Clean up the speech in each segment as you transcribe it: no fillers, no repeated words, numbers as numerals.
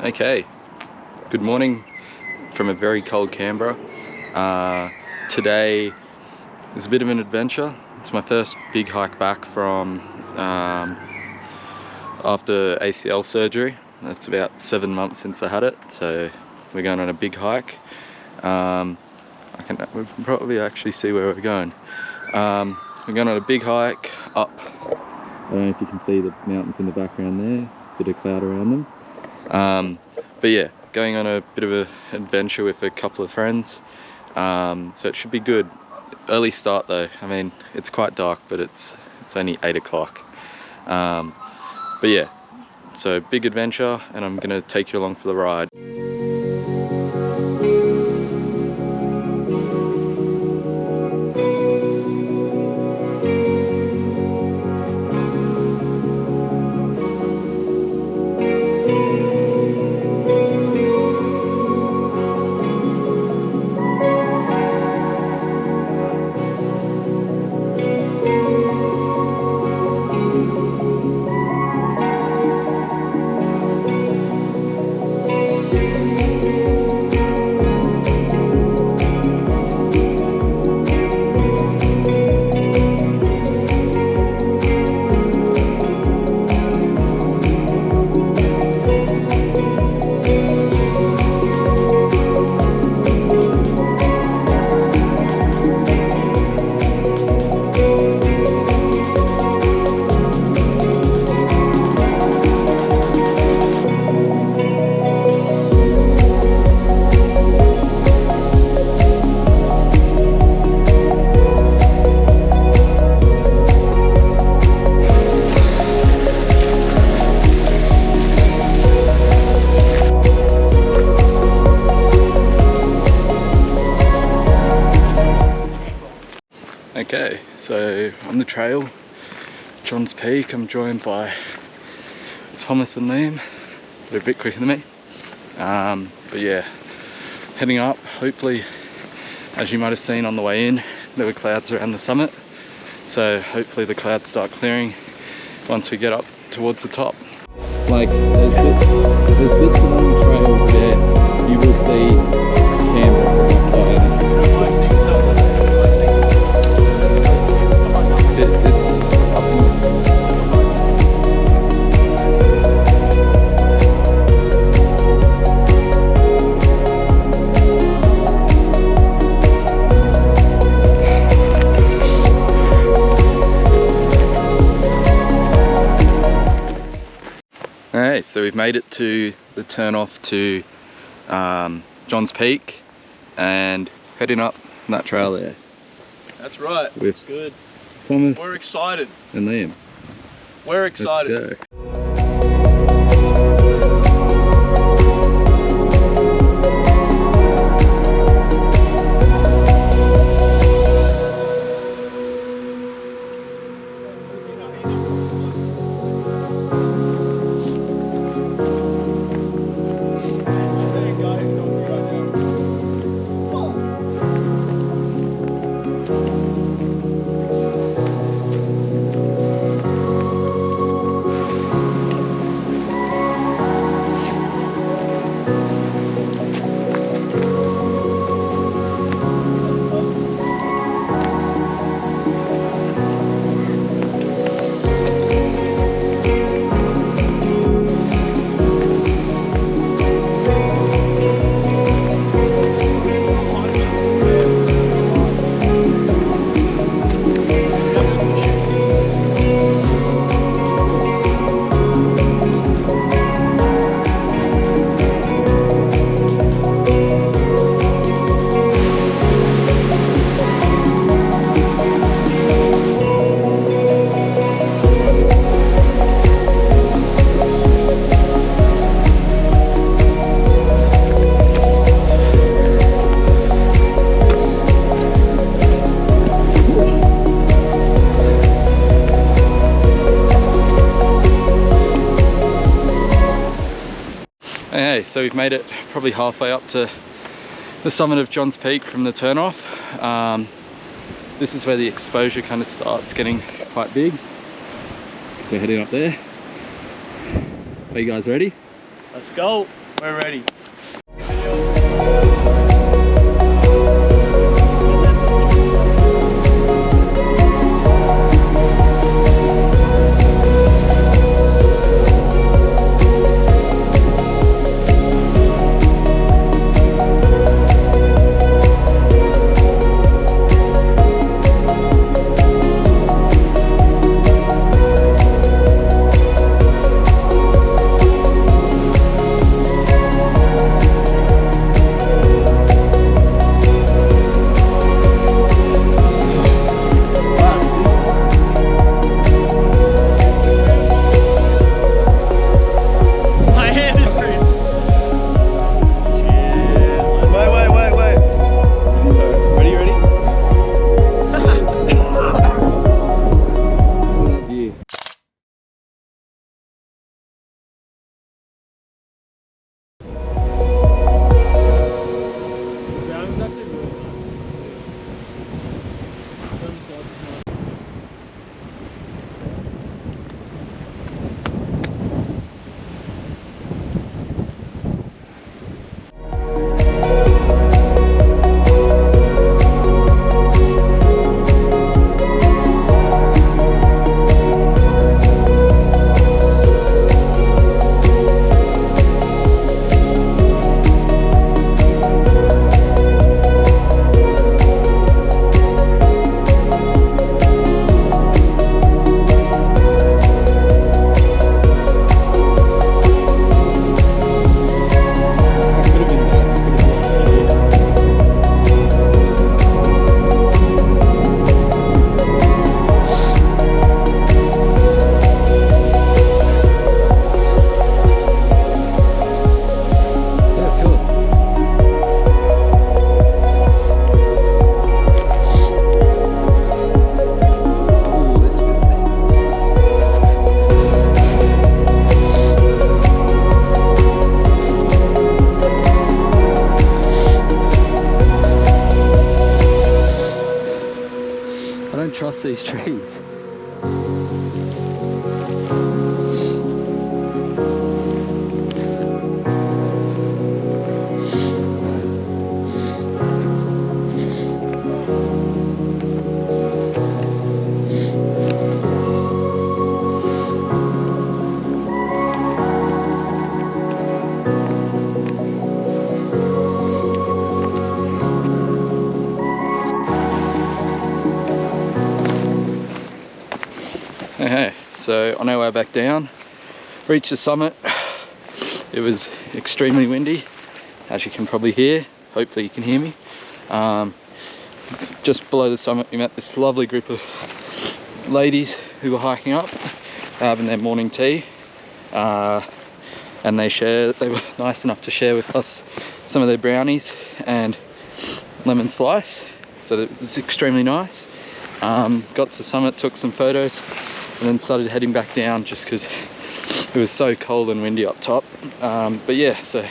Okay, good morning from a very cold Canberra. Today is a bit of an adventure. It's my first big hike back from after ACL surgery. That's about 7 months since I had it, so we're going on a big hike. We can probably actually see where we're going. We're going on a big hike up. I don't know if you can see the mountains in the background there, bit of cloud around them. But yeah, going on a bit of an adventure with a couple of friends, so it should be good. Early start though. I mean, it's quite dark, but it's only 8 o'clock. But yeah, so big adventure, and I'm gonna take you along for the ride. Okay, so on the trail, Johns Peak, I'm joined by Thomas and Liam. They're a bit quicker than me. But yeah, heading up. Hopefully, as you might have seen on the way in, there were clouds around the summit. So hopefully the clouds start clearing once we get up towards the top. Like, there's bits along the trail where you will see Canberra. Alright, so we've made it to the turn off to Johns Peak and heading up that trail there. That's right, With good. Thomas, We're excited. and Liam. We're excited. Let's go. Okay, so we've made it probably halfway up to the summit of Johns Peak from the turnoff. This is where the exposure kind of starts getting quite big. So heading up there. Are you guys ready? Let's go. We're ready. Trust these trees. Okay, so on our way back down, reached the summit. It was extremely windy, as you can probably hear. Hopefully you can hear me. Just below the summit we met this lovely group of ladies who were hiking up, having their morning tea, and they were nice enough to share with us some of their brownies and lemon slice, so it was extremely nice. Got to the summit, took some photos, and then started heading back down just because it was so cold and windy up top. But yeah, so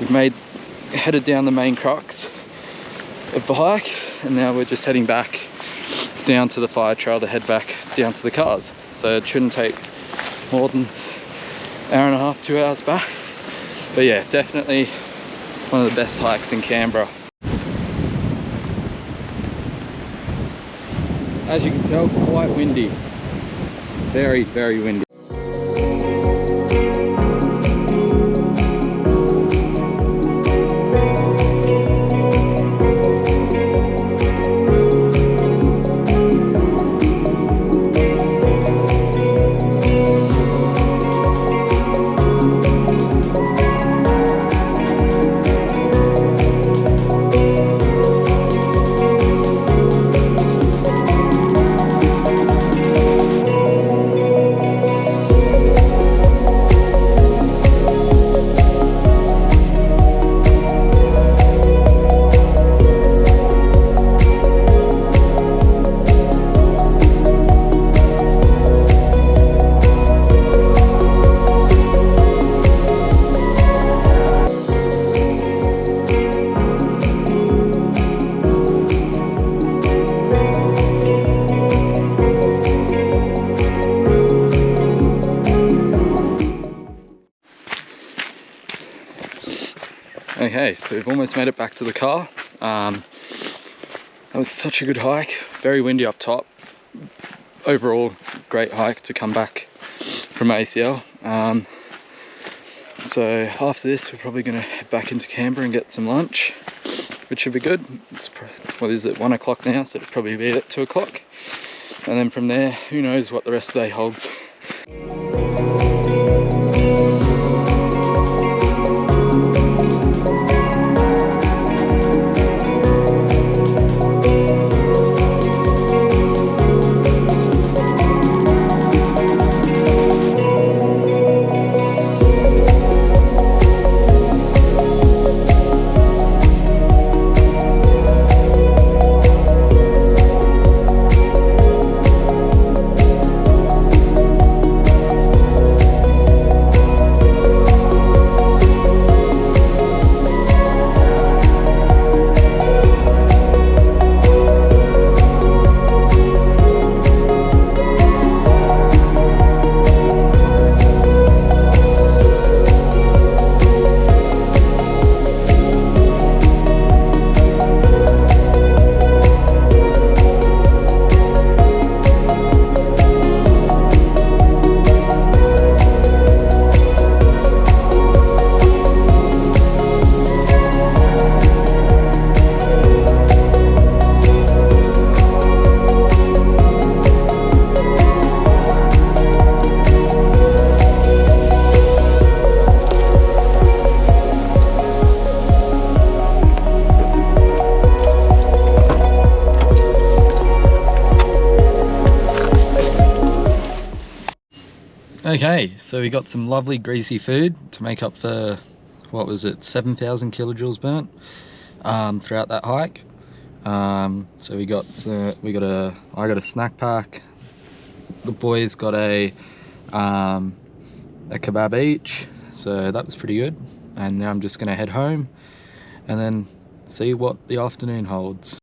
we've headed down the main crux of the hike, and now we're just heading back down to the fire trail to head back down to the cars. So it shouldn't take more than an hour and a half, 2 hours back. But yeah, definitely one of the best hikes in Canberra. As you can tell, quite windy. Very, very windy. Okay, so we've almost made it back to the car. That was such a good hike, very windy up top. Overall, great hike to come back from ACL. So after this, we're probably going to head back into Canberra and get some lunch, which should be good. It's, what is it, 1 o'clock now, so it'll probably be at 2 o'clock. And then from there, who knows what the rest of the day holds. Okay, so we got some lovely greasy food to make up for, what was it, 7,000 kilojoules burnt throughout that hike. So I got a snack pack. The boys got a kebab each, so that was pretty good. And now I'm just gonna head home and then see what the afternoon holds.